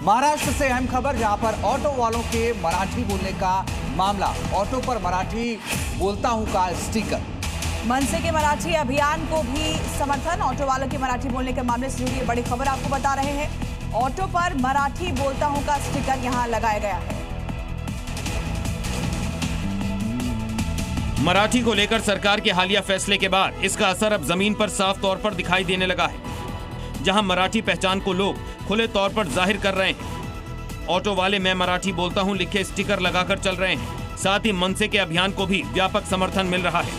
महाराष्ट्र से अहम खबर, जहां पर ऑटो वालों के मराठी बोलने का मामला। ऑटो पर मराठी बोलता हूं का स्टिकर। मनसे के मराठी अभियान को भी समर्थन। ऑटो वालों के मराठी बोलने के मामले से जुड़ी बड़ी खबर आपको बता रहे हैं। ऑटो पर मराठी बोलता हूं का स्टिकर यहां लगाया गया है। मराठी को लेकर सरकार के हालिया फैसले के बाद इसका असर अब जमीन पर साफ तौर पर दिखाई देने लगा है, जहां मराठी पहचान को लोग खुले तौर पर जाहिर कर रहे हैं। ऑटो वाले मैं मराठी बोलता हूं लिखे स्टिकर लगाकर चल रहे हैं। साथ ही मनसे के अभियान को भी व्यापक समर्थन मिल रहा है,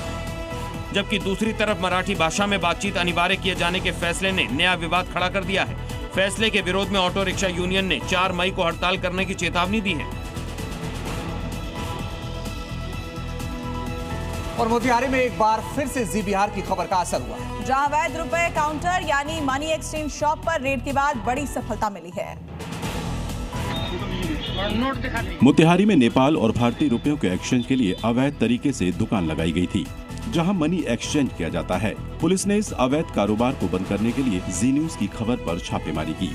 जबकि दूसरी तरफ मराठी भाषा में बातचीत अनिवार्य किए जाने के फैसले ने नया विवाद खड़ा कर दिया है। फैसले के विरोध में ऑटो रिक्शा यूनियन ने 4 मई को हड़ताल करने की चेतावनी दी है। और मोतिहारी में एक बार फिर से जी बिहार की खबर का असर हुआ है, जहां अवैध रुपए काउंटर यानी मनी एक्सचेंज शॉप पर रेड के बाद बड़ी सफलता मिली है। मोतिहारी में नेपाल और भारतीय रुपयों के एक्सचेंज के लिए अवैध तरीके से दुकान लगाई गई थी, जहां मनी एक्सचेंज किया जाता है। पुलिस ने इस अवैध कारोबार को बंद करने के लिए जी न्यूज की खबर पर छापेमारी की,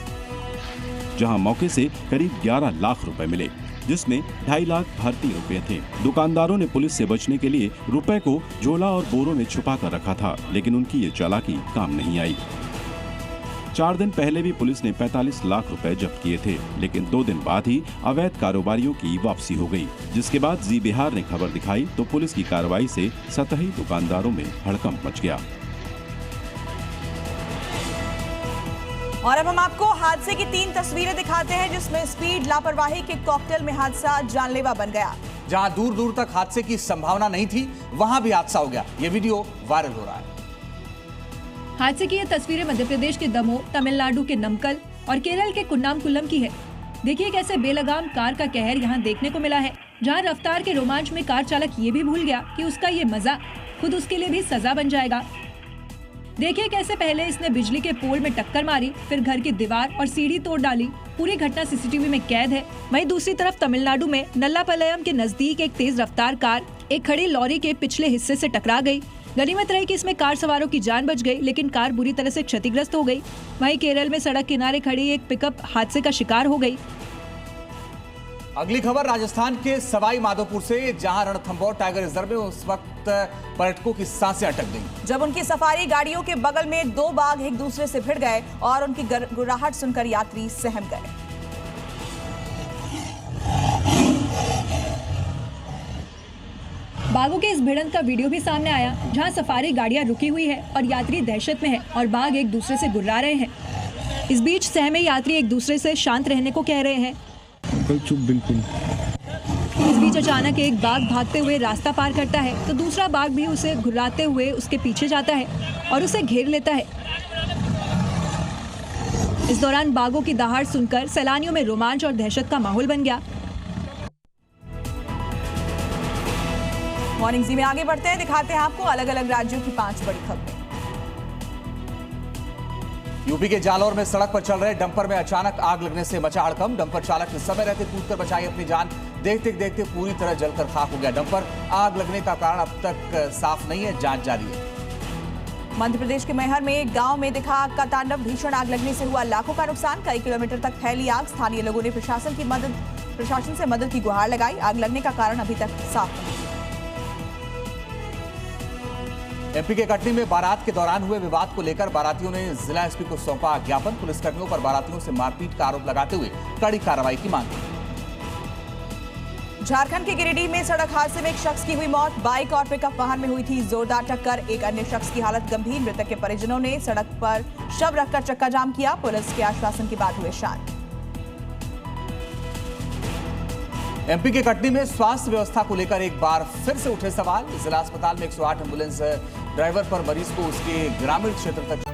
जहां मौके से करीब 11 लाख रुपए मिले, जिसमें 2.5 लाख भारतीय रुपए थे। दुकानदारों ने पुलिस से बचने के लिए रुपए को झोला और बोरों में छुपा कर रखा था, लेकिन उनकी ये चालाकी काम नहीं आई। 4 दिन पहले भी पुलिस ने 45 लाख रुपए जब्त किए थे, लेकिन 2 दिन बाद ही अवैध कारोबारियों की वापसी हो गई। जिसके बाद जी बिहार ने खबर दिखाई तो पुलिस की कार्रवाई से सतही दुकानदारों में हड़कंप मच गया। और अब हम आपको हादसे की 3 तस्वीरें दिखाते हैं, जिसमें स्पीड लापरवाही के कॉकटेल में हादसा जानलेवा बन गया। जहां दूर दूर तक हादसे की संभावना नहीं थी, वहां भी हादसा हो गया। ये वीडियो वायरल हो रहा है। हादसे की ये तस्वीरें मध्य प्रदेश के दमोह, तमिलनाडु के नमक्कल और केरल के कुन्नामकुलम की है। देखिए कैसे बेलगाम कार का कहर यहाँ देखने को मिला है, जहाँ रफ्तार के रोमांच में कार चालक ये भी भूल गया कि उसका ये मजा खुद उसके लिए भी सजा बन जाएगा। देखिए कैसे पहले इसने बिजली के पोल में टक्कर मारी, फिर घर की दीवार और सीढ़ी तोड़ डाली। पूरी घटना सीसीटीवी में कैद है। वहीं दूसरी तरफ तमिलनाडु में नल्लापल्लयम के नजदीक एक तेज रफ्तार कार एक खड़ी लॉरी के पिछले हिस्से से टकरा गई। गनीमत रही कि इसमें कार सवारों की जान बच गई, लेकिन कार बुरी तरह से क्षतिग्रस्त हो गई। वहीं केरल में सड़क किनारे खड़ी एक पिकअप हादसे का शिकार हो गई। अगली खबर राजस्थान के सवाई माधोपुर से, जहां रणथंभौर टाइगर रिजर्व में उस वक्त पर्यटकों की सांसें अटक गईं, जब उनकी सफारी गाड़ियों के बगल में 2 बाघ एक दूसरे से भिड़ गए और उनकी गुर्राहट सुनकर यात्री सहम गए। बाघों के इस भिड़ंत का वीडियो भी सामने आया, जहां सफारी गाड़ियां रुकी हुई है और यात्री दहशत में है और बाघ एक दूसरे से गुर्रा रहे हैं। इस बीच सहमे यात्री एक दूसरे से शांत रहने को कह रहे हैं। चुप बिल्कुल। इस बीच अचानक एक बाघ भागते हुए रास्ता पार करता है तो दूसरा बाघ भी उसे घुराते हुए उसके पीछे जाता है और उसे घेर लेता है। इस दौरान बाघों की दहाड़ सुनकर सैलानियों में रोमांच और दहशत का माहौल बन गया। मॉर्निंग जी में आगे बढ़ते हैं, दिखाते हैं आपको अलग अलग राज्यों की 5 बड़ी खबरें। यूपी के जालौर में सड़क पर चल रहे डंपर में अचानक आग लगने से मचा हड़कंप। डंपर चालक ने समय रहते कूदकर बचाई अपनी जान। देखते देखते पूरी तरह जलकर खाक हो गया डंपर। आग लगने का कारण अब तक साफ नहीं है, जांच जारी है। मध्य प्रदेश के मैहर में एक गांव में दिखा आग का तांडव। भीषण आग लगने से हुआ लाखों का नुकसान। कई किलोमीटर तक फैली आग। स्थानीय लोगों ने प्रशासन से मदद की गुहार लगाई। आग लगने का कारण अभी तक साफ नहीं। एमपी के कटनी में बारात के दौरान हुए विवाद को लेकर बारातियों ने जिला एसपी को सौंपा ज्ञापन। पुलिसकर्मियों पर बारातियों से मारपीट का आरोप लगाते हुए कड़ी कार्रवाई की मांग की। झारखंड के गिरिडीह में सड़क हादसे में एक शख्स की हुई मौत। बाइक और पिकअप वाहन में हुई थी जोरदार टक्कर। एक अन्य शख्स की हालत गंभीर। मृतक के परिजनों ने सड़क पर शव रखकर चक्का जाम किया। पुलिस के आश्वासन के बाद हुए शांत। एमपी के कटनी में स्वास्थ्य व्यवस्था को लेकर एक बार फिर से उठे सवाल। जिला अस्पताल में 108 एम्बुलेंस ड्राइवर पर मरीज को उसके ग्रामीण क्षेत्र तक